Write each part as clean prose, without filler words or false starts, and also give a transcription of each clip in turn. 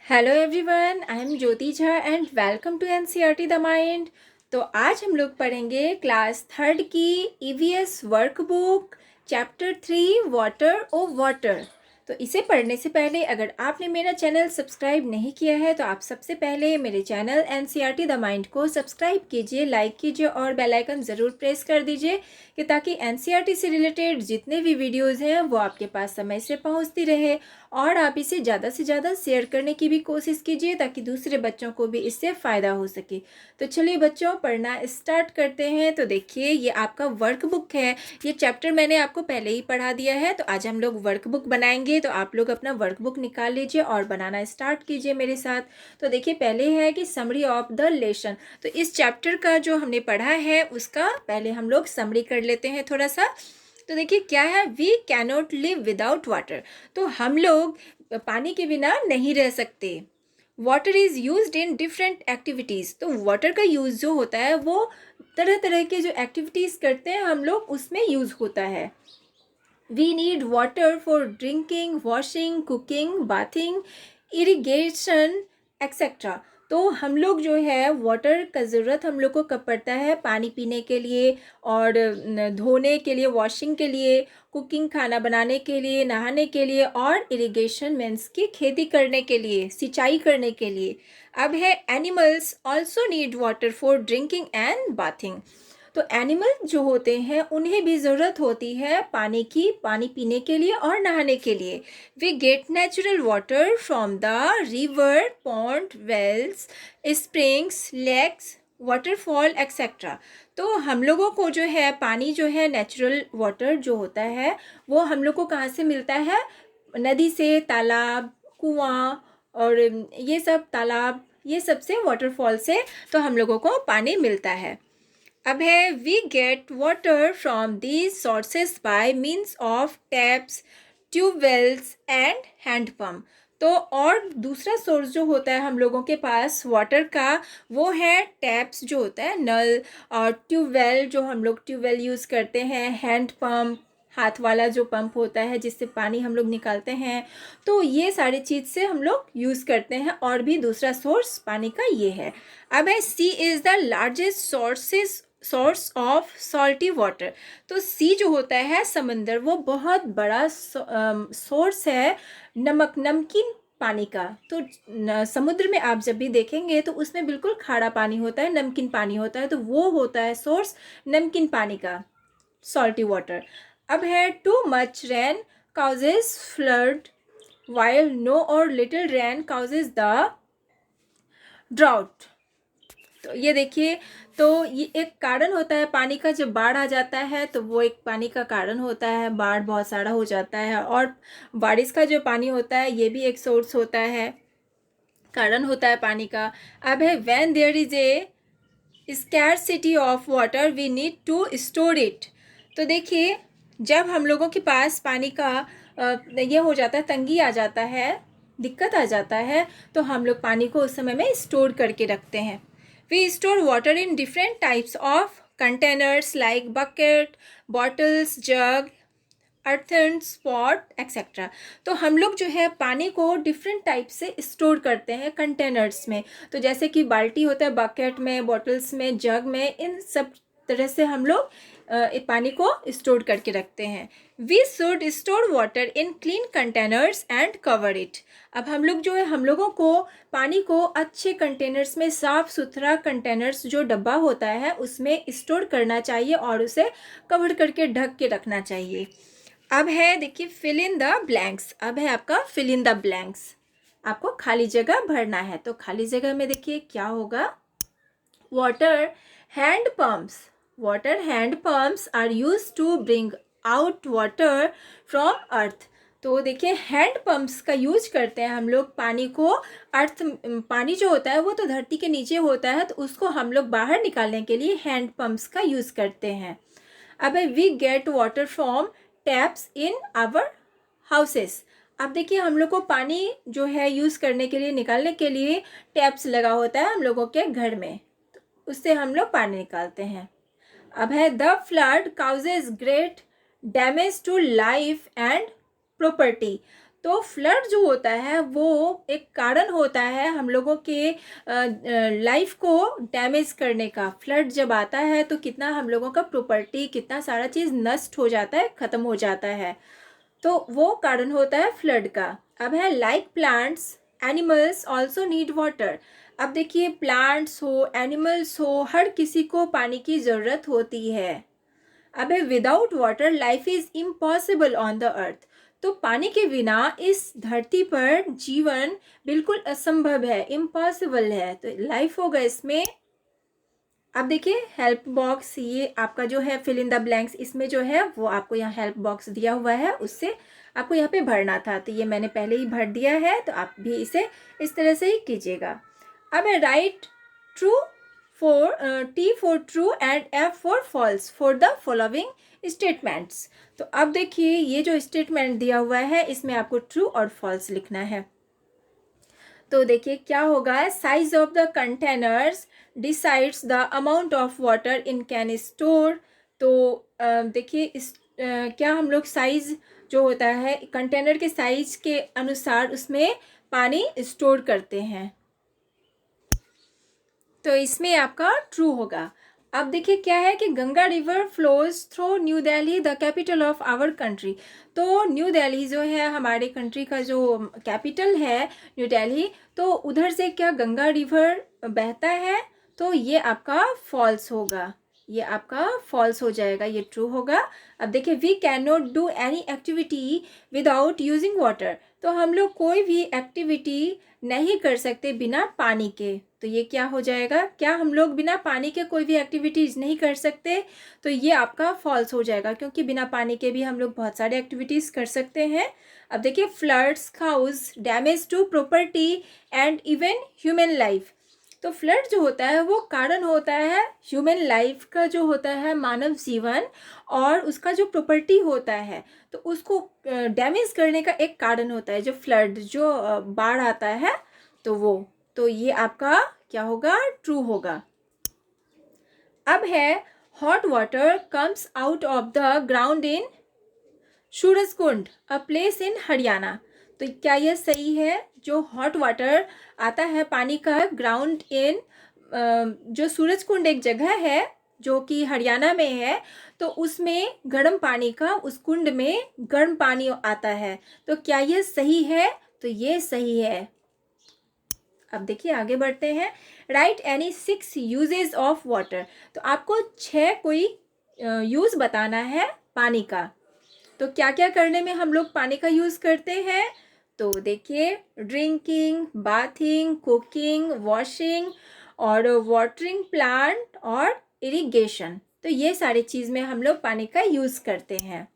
Hello everyone, I am Jyoti Jha and welcome to NCERT the mind. तो आज हम लोग पढ़ेंगे क्लास थर्ड की EVS workbook chapter 3 water O water. तो इसे पढ़ने से पहले अगर आपने मेरा चैनल सब्सक्राइब नहीं किया है तो आप सबसे पहले मेरे चैनल एनसीईआरटी द माइंड को सब्सक्राइब कीजिए, लाइक कीजिए और बेल आइकन ज़रूर प्रेस कर दीजिए कि ताकि एनसीईआरटी से रिलेटेड जितने भी वीडियोज़ हैं वो आपके पास समय से पहुंचती रहे और आप इसे ज़्यादा से ज़्यादा शेयर करने की भी कोशिश कीजिए ताकि दूसरे बच्चों को भी इससे फ़ायदा हो सके। तो चलिए बच्चों, पढ़ना स्टार्ट करते हैं। तो देखिए, ये आपका वर्कबुक है। ये चैप्टर मैंने आपको पहले ही पढ़ा दिया है। तो आज हम लोग वर्कबुक बनाएंगे। तो आप लोग अपना वर्कबुक निकाल लीजिए और बनाना स्टार्ट कीजिए मेरे साथ। तो देखिए, पहले है कि समरी ऑफ द लेसन। तो इस चैप्टर का जो हमने पढ़ा है उसका पहले हम लोग समरी कर लेते हैं थोड़ा सा। तो देखिए क्या है, we cannot live without water. तो हम लोग पानी के बिना नहीं रह सकते। Water is used in different activities. तो वाटर का यूज़ जो होता है वो तरह तरह के जो एक्टिविटीज़ करते हैं हम लोग उसमें यूज़ होता है। We need water for drinking, washing, cooking, bathing, irrigation etcetera. तो हम लोग जो है वाटर का ज़रूरत हम लोग को कब पड़ता है? पानी पीने के लिए और धोने के लिए, वॉशिंग के लिए, कुकिंग खाना बनाने के लिए, नहाने के लिए और इरिगेशन मीन्स की खेती करने के लिए, सिंचाई करने के लिए। अब है animals also need water for drinking and bathing. तो एनिमल जो होते हैं उन्हें भी ज़रूरत होती है पानी की, पानी पीने के लिए और नहाने के लिए। We get natural water from the river, pond, wells, springs, lakes, waterfall etcetera. तो हम लोगों को जो है पानी जो है नेचुरल वाटर जो होता है वो हम लोग को कहाँ से मिलता है? नदी से, तालाब, कुआं और ये सब तालाब, ये सब से, वाटरफॉल से तो हम लोगों को पानी मिलता है। अब है we get water from these sources by means of taps, tubewells and handpump. तो और दूसरा सोर्स जो होता है हम लोगों के पास वाटर का वो है टैप्स जो होता है नल, और ट्यूबवेल जो हम लोग ट्यूबवेल यूज़ करते हैं, हैंडपम्प हाथ वाला जो पंप होता है जिससे पानी हम लोग निकालते हैं। तो ये सारी चीज़ से हम लोग यूज़ करते हैं और भी दूसरा सोर्स पानी का ये है। अब है sea is the largest source of salty water. तो सी जो होता है समंदर, वो बहुत बड़ा सोर्स है नमकीन पानी का। तो समुद्र में आप जब भी देखेंगे तो उसमें बिल्कुल खारा पानी होता है, नमकीन पानी होता है। तो वो होता है सोर्स नमकीन पानी का, सॉल्टी वाटर। अब है too much rain causes flood while no और little rain causes the drought. तो ये देखिए, तो ये एक कारण होता है पानी का। जब बाढ़ आ जाता है तो वो एक पानी का कारण होता है, बाढ़ बहुत सारा हो जाता है। और बारिश का जो पानी होता है ये भी एक सोर्स होता है, कारण होता है पानी का। अब है when there is a scarcity of water we need to store it. तो देखिए, जब हम लोगों के पास पानी का ये हो जाता है, तंगी आ जाता है, दिक्कत आ जाता है, तो हम लोग पानी को उस समय में स्टोर करके रखते हैं। We store water in different types of containers like bucket, bottles, jug, earthen, spot etcetera. तो हम लोग जो है पानी को डिफरेंट टाइप से स्टोर करते हैं कंटेनर्स में। तो जैसे कि बाल्टी होता है, बकेट में, बॉटल्स में, जग में, इन सब तरह से हम लोग पानी को स्टोर करके रखते हैं। We should store water in clean containers and cover it. अब हम लोग जो है, हम लोगों को पानी को अच्छे कंटेनर्स में, साफ सुथरा कंटेनर्स जो डब्बा होता है उसमें स्टोर करना चाहिए और उसे कवर करके ढक के रखना चाहिए। अब है देखिए फिल इन द ब्लैंक्स। अब है आपका फिल इन द ब्लैंक्स, आपको खाली जगह भरना है। तो खाली जगह में देखिए क्या होगा? Water hand pumps. Water hand pumps are used to bring out water from earth. तो देखिए हैंड पंप्स का यूज करते हैं हम लोग पानी को अर्थ, पानी जो होता है वो तो धरती के नीचे होता है, तो उसको हम लोग बाहर निकालने के लिए हैंड पंप्स का यूज करते हैं। अब है we get water from taps in our houses. अब देखिए, हम लोग को पानी जो है यूज़ करने के लिए, निकालने के लिए टैप्स लगा होता है हम लोगों के घर में, तो उससे हम लोग पानी निकालते हैं। अब है the flood causes great damage to life and property. तो फ्लड जो होता है वो एक कारण होता है हम लोगों के लाइफ को डैमेज करने का। फ्लड जब आता है तो कितना हम लोगों का प्रॉपर्टी, कितना सारा चीज़ नष्ट हो जाता है, ख़त्म हो जाता है। तो वो कारण होता है फ्लड का। अब है like plants animals also need water. अब देखिए प्लांट्स हो, एनिमल्स हो, हर किसी को पानी की ज़रूरत होती है। अब है without water life is impossible on the earth. तो पानी के बिना इस धरती पर जीवन बिल्कुल असंभव है, इम्पॉसिबल है। तो लाइफ होगा इसमें। अब देखिए हेल्प बॉक्स, ये आपका जो है फिल इन द ब्लैंक्स, इसमें जो है वो आपको यहाँ हेल्प बॉक्स दिया हुआ है, उससे आपको यहाँ पे भरना था। तो ये मैंने पहले ही भर दिया है, तो आप भी इसे इस तरह से ही कीजिएगा। अब है write true for T for true and F for false for the following statements. तो अब देखिए ये जो स्टेटमेंट दिया हुआ है इसमें आपको ट्रू और फॉल्स लिखना है। तो देखिए क्या होगा, size of the containers decides the amount of water in can store. तो देखिए इस क्या हम लोग साइज जो होता है कंटेनर के साइज के अनुसार उसमें पानी स्टोर करते हैं। तो इसमें आपका ट्रू होगा। अब देखिए क्या है कि Ganga river flows through New Delhi the capital of our country. तो न्यू दिल्ली जो है हमारे कंट्री का जो कैपिटल है न्यू दिल्ली, तो उधर से क्या गंगा रिवर बहता है। तो ये आपका फॉल्स होगा, ये आपका फॉल्स हो जाएगा, ये ट्रू होगा। अब देखिए we can not do any activity without using water. तो हम लोग कोई भी एक्टिविटी नहीं कर सकते बिना पानी के। तो ये क्या हो जाएगा, क्या हम लोग बिना पानी के कोई भी एक्टिविटीज़ नहीं कर सकते। तो ये आपका फॉल्स हो जाएगा, क्योंकि बिना पानी के भी हम लोग बहुत सारे एक्टिविटीज़ कर सकते हैं। अब देखिए floods cause damage to property and even human life. तो फ्लड जो होता है वो कारण होता है ह्यूमन लाइफ का, जो होता है मानव जीवन, और उसका जो प्रॉपर्टी होता है तो उसको डैमेज करने का एक कारण होता है जो फ्लड, जो बाढ़ आता है तो वो। तो ये आपका क्या होगा, ट्रू होगा। अब है hot water comes out of the ground in Surajkund a place in Haryana. तो क्या यह सही है, जो हॉट वाटर आता है पानी का ग्राउंड इन जो सूरजकुंड एक जगह है जो कि हरियाणा में है, तो उसमें गर्म पानी का, उस कुंड में गर्म पानी आता है। तो क्या यह सही है, तो ये सही है। अब देखिए आगे बढ़ते हैं। Right any 6 uses of water. तो आपको 6 कोई यूज़ बताना है पानी का। तो क्या क्या करने में हम लोग पानी का यूज़ करते हैं, तो देखिए ड्रिंकिंग, बाथिंग, कुकिंग, वॉशिंग और वाटरिंग प्लांट और इरिगेशन। तो ये सारी चीज़ में हम लोग पानी का यूज़ करते हैं।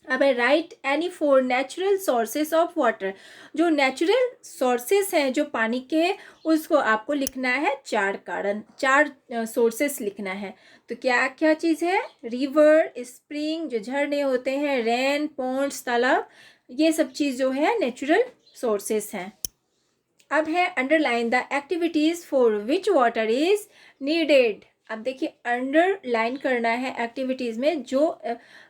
अब है right any 4 natural sources of water. जो नेचुरल सोर्सेस हैं जो पानी के, उसको आपको लिखना है 4 कारण, 4 सोर्सेस लिखना है। तो क्या क्या चीज़ है, रिवर, स्प्रिंग जो झरने होते हैं, रेन, पॉन्ड्स तालाब, ये सब चीज़ जो है नेचुरल सोर्सेस हैं। अब है underline the activities for which water is needed. अब देखिए अंडरलाइन करना है एक्टिविटीज़ में जो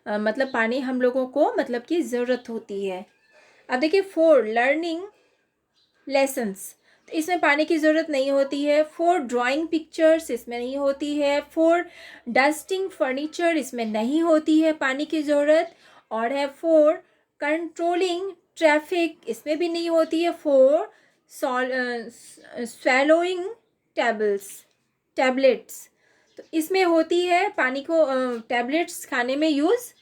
मतलब पानी हम लोगों को मतलब की ज़रूरत होती है। अब देखिए फॉर लर्निंग लेसन्स, तो इसमें पानी की ज़रूरत नहीं होती है। फॉर ड्राइंग पिक्चर्स, इसमें नहीं होती है। फॉर डस्टिंग फर्नीचर, इसमें नहीं होती है पानी की ज़रूरत। और है फॉर कंट्रोलिंग ट्रैफिक, इसमें भी नहीं होती है। फॉर swallowing टैबलेट्स, तो इसमें होती है पानी को, टैबलेट्स खाने में यूज़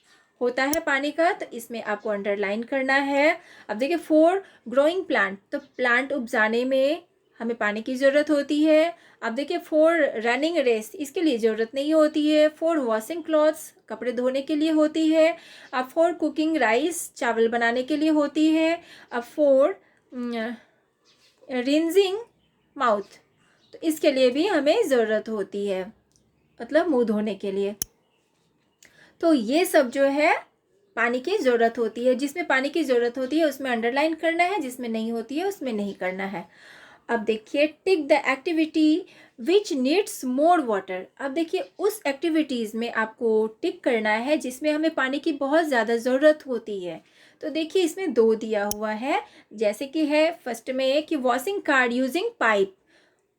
होता है पानी का, तो इसमें आपको अंडरलाइन करना है। अब देखिए फॉर ग्रोइंग प्लांट, तो प्लांट उपजाने में हमें पानी की ज़रूरत होती है। अब देखिए फॉर रनिंग रेस, इसके लिए ज़रूरत नहीं होती है। फॉर वॉशिंग क्लॉथ्स, कपड़े धोने के लिए होती है। अब फॉर कुकिंग राइस, चावल बनाने के लिए होती है। अब फॉर रिंजिंग माउथ, तो इसके लिए भी हमें ज़रूरत होती है, मतलब मुंह धोने के लिए। तो ये सब जो है पानी की ज़रूरत होती है, जिसमें पानी की ज़रूरत होती है उसमें अंडरलाइन करना है, जिसमें नहीं होती है उसमें नहीं करना है। अब देखिए tick the activity which needs more water. अब देखिए उस एक्टिविटीज़ में आपको टिक करना है जिसमें हमें पानी की बहुत ज़्यादा ज़रूरत होती है। तो देखिए इसमें 2 दिया हुआ है, जैसे कि है फर्स्ट में कि वॉशिंग कार यूजिंग पाइप,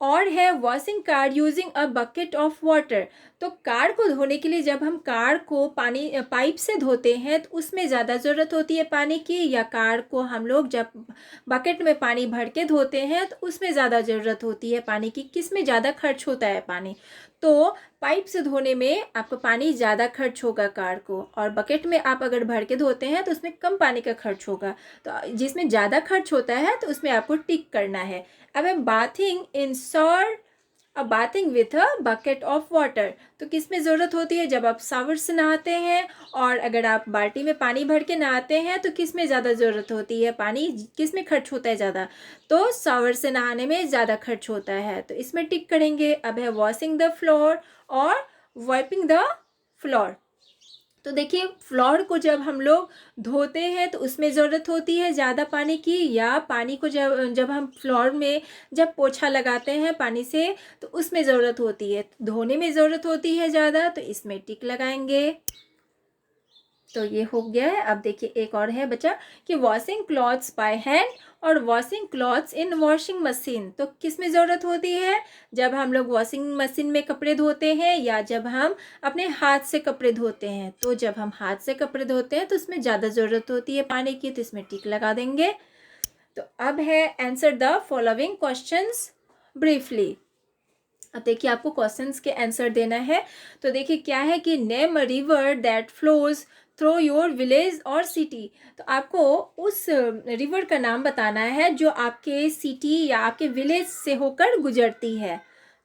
और है washing car using a bucket of water. तो कार को धोने के लिए जब हम कार को पानी पाइप से धोते हैं तो उसमें ज़्यादा ज़रूरत होती है पानी की, या कार को हम लोग जब बकेट में पानी भर के धोते हैं तो उसमें ज़्यादा ज़रूरत होती है पानी की, किस में ज़्यादा खर्च होता है पानी। तो पाइप से धोने में आपको पानी ज़्यादा खर्च होगा कार को, और बकेट में आप अगर भर के धोते हैं तो उसमें कम पानी का खर्च होगा। तो जिसमें ज़्यादा खर्च होता है तो उसमें आपको टिक करना है। अब है बाथिंग इन शॉवर, अब bathing with a bucket of water. तो किस में ज़रूरत होती है, जब आप शावर से नहाते हैं, और अगर आप बाल्टी में पानी भर के नहाते हैं तो किस में ज़्यादा ज़रूरत होती है पानी, किस में खर्च होता है ज़्यादा, तो शावर से नहाने में ज़्यादा खर्च होता है, तो इसमें टिक करेंगे। अब है वॉशिंग द फ्लोर और वाइपिंग द फ्लोर। तो देखिए फ्लोर को जब हम लोग धोते हैं तो उसमें ज़रूरत होती है ज़्यादा पानी की, या पानी को जब जब हम फ्लोर में जब पोछा लगाते हैं पानी से तो उसमें ज़रूरत होती है, धोने में ज़रूरत होती है ज़्यादा, तो इसमें टिक लगाएंगे। तो ये हो गया है। अब देखिए एक और है बचा कि वॉशिंग क्लॉथ्स बाय हैंड और वॉशिंग क्लॉथ्स इन वॉशिंग मशीन। तो किस में ज़रूरत होती है, जब हम लोग वॉशिंग मशीन में कपड़े धोते हैं या जब हम अपने हाथ से कपड़े धोते हैं। तो जब हम हाथ से कपड़े धोते हैं तो उसमें ज़्यादा ज़रूरत होती है पानी की, तो इसमें टिक लगा देंगे। तो अब है answer the following questions briefly. अब देखिए आपको क्वेश्चंस के आंसर देना है। तो देखिए क्या है कि name a river that flows through your village और सिटी। तो आपको उस रिवर का नाम बताना है जो आपके सिटी या आपके विलेज से होकर गुजरती है।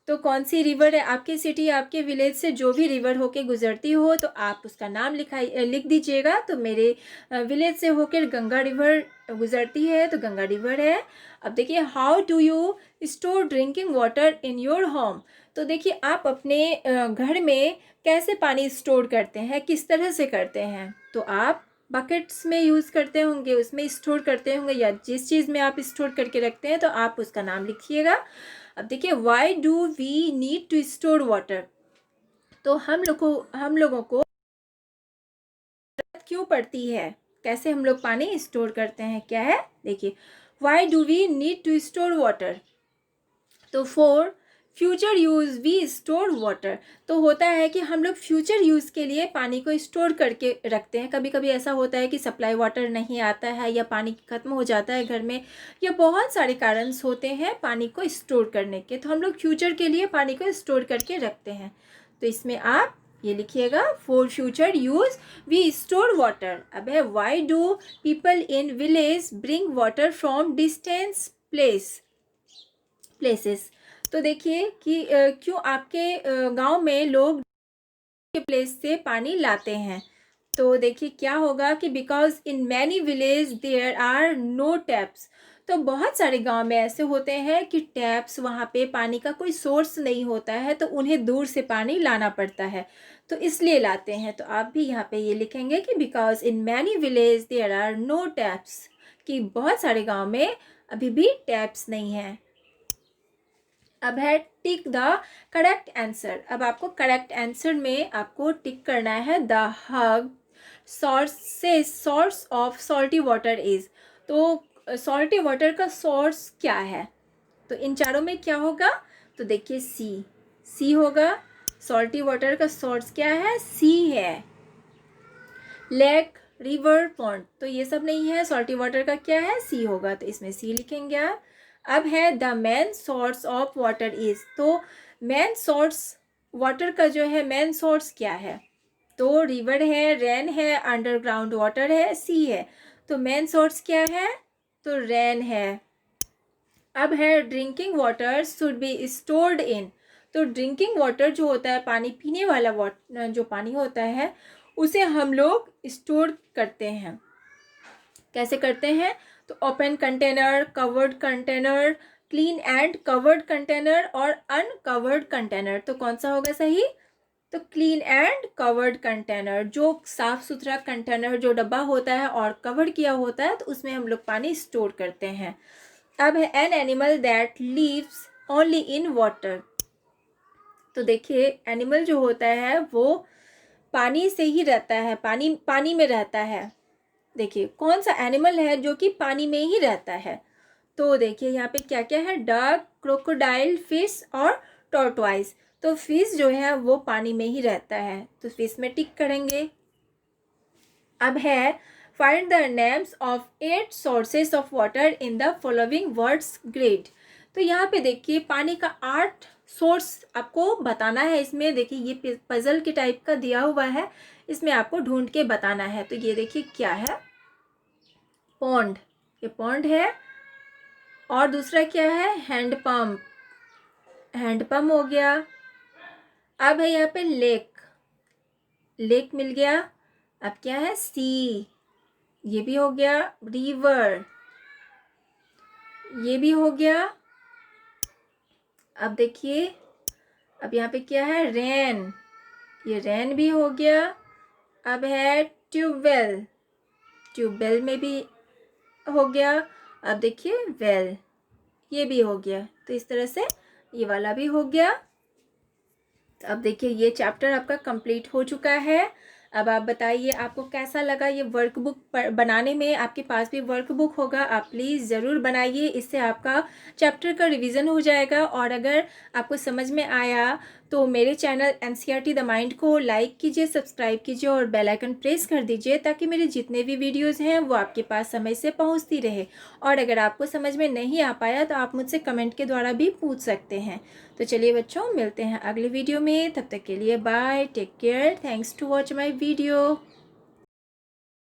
तो कौन सी रिवर है आपके सिटी या आपके विलेज से, जो भी रिवर होके गुजरती हो तो आप उसका नाम लिख दीजिएगा। तो मेरे विलेज से होकर गंगा रिवर गुजरती है, तो गंगा रिवर है। अब देखिए how do you store drinking water in your home. तो देखिए आप अपने घर में कैसे पानी स्टोर करते हैं, किस तरह से करते हैं। तो आप बकेट्स में यूज़ करते होंगे, उसमें स्टोर करते होंगे, या जिस चीज़ में आप स्टोर करके रखते हैं तो आप उसका नाम लिखिएगा। अब देखिए why do we need to store water. तो हम लोगों को क्यों पड़ती है, कैसे हम लोग पानी स्टोर करते हैं, क्या है देखिए why do we need to store water. तो for future use we store water. तो होता है कि हम लोग फ्यूचर यूज़ के लिए पानी को स्टोर करके रखते हैं। कभी कभी ऐसा होता है कि सप्लाई वाटर नहीं आता है या पानी ख़त्म हो जाता है घर में, या बहुत सारे कारण होते हैं पानी को स्टोर करने के, तो हम लोग फ्यूचर के लिए पानी को स्टोर करके रखते हैं। तो इसमें आप ये लिखिएगा for future use we store water. अब है why do people in village bring water from distance places. तो देखिए कि क्यों आपके गांव में लोग के प्लेस से पानी लाते हैं। तो देखिए क्या होगा कि because in many village there are no taps. तो बहुत सारे गांव में ऐसे होते हैं कि टैप्स, वहाँ पे पानी का कोई सोर्स नहीं होता है, तो उन्हें दूर से पानी लाना पड़ता है, तो इसलिए लाते हैं। तो आप भी यहाँ पे ये लिखेंगे कि because in many village there are no taps, कि बहुत सारे गांव में अभी भी टैप्स नहीं हैं। अब है टिक द करेक्ट आंसर। अब आपको करेक्ट आंसर में आपको टिक करना है the hug source of salty water is. तो सॉल्टी वाटर का सोर्स क्या है, तो इन चारों में क्या होगा, तो देखिए सी होगा। सॉल्टी वाटर का सोर्स क्या है, सी है। लेक, रिवर, पॉन्ड, तो ये सब नहीं है, सॉल्टी वाटर का क्या है, सी होगा, तो इसमें सी लिखेंगे आप। अब है the main source of water is. तो मेन सोर्स वाटर का जो है मेन सोर्स क्या है, तो रिवर है, रेन है, अंडरग्राउंड वाटर है, सी है। तो मेन सोर्स क्या है, तो रेन है। अब है drinking water should be stored in. तो ड्रिंकिंग वाटर जो होता है, पानी पीने वाला वाटर जो पानी होता है, उसे हम लोग स्टोर करते हैं। कैसे करते हैं, तो open container, covered container, clean and covered container और अनकवर्ड कंटेनर। तो कौन सा होगा सही, तो क्लीन एंड कवर्ड कंटेनर, जो साफ सुथरा कंटेनर जो डब्बा होता है और कवर किया होता है, तो उसमें हम लोग पानी स्टोर करते हैं। अब है an animal that lives only in water. तो देखिए एनिमल जो होता है वो पानी से ही रहता है, पानी में रहता है। देखिए कौन सा एनिमल है जो कि पानी में ही रहता है। तो देखिए यहाँ पे क्या क्या है, डक, क्रोकोडाइल, फिश और टॉर्टोइज। तो फिश जो है वो पानी में ही रहता है, तो फिश में टिक करेंगे। अब है find the names of 8 sources of water in the following words grid. तो यहाँ पे देखिए पानी का 8 सोर्स आपको बताना है। इसमें देखिए ये पजल के टाइप का दिया हुआ है, इसमें आपको ढूंढ के बताना है। तो ये देखिए क्या है, पॉन्ड, ये पॉन्ड है। और दूसरा क्या है, हैंडपम्प, हैंडपम्प हो गया। अब है यहाँ पे लेक, लेक मिल गया। अब क्या है, सी, ये भी हो गया। रिवर, ये भी हो गया। अब देखिए अब यहाँ पे क्या है, रेन, ये रेन भी हो गया। अब है ट्यूबवेल, ट्यूबवेल में भी हो गया। अब देखिए वेल, ये भी हो गया। तो इस तरह से ये वाला भी हो गया। तो अब देखिए ये चैप्टर आपका कंप्लीट हो चुका है। अब आप बताइए आपको कैसा लगा ये वर्कबुक बनाने में। आपके पास भी वर्कबुक होगा, आप प्लीज़ ज़रूर बनाइए, इससे आपका चैप्टर का रिवीजन हो जाएगा। और अगर आपको समझ में आया तो मेरे चैनल एनसीईआरटी द माइंड को लाइक कीजिए, सब्सक्राइब कीजिए और बेल आइकन प्रेस कर दीजिए, ताकि मेरे जितने भी वीडियोज़ हैं वो आपके पास समय से पहुँचती रहे। और अगर आपको समझ में नहीं आ पाया तो आप मुझसे कमेंट के द्वारा भी पूछ सकते हैं। तो चलिए बच्चों, मिलते हैं अगले वीडियो में। तब तक के लिए bye, take care, thanks to watch my video.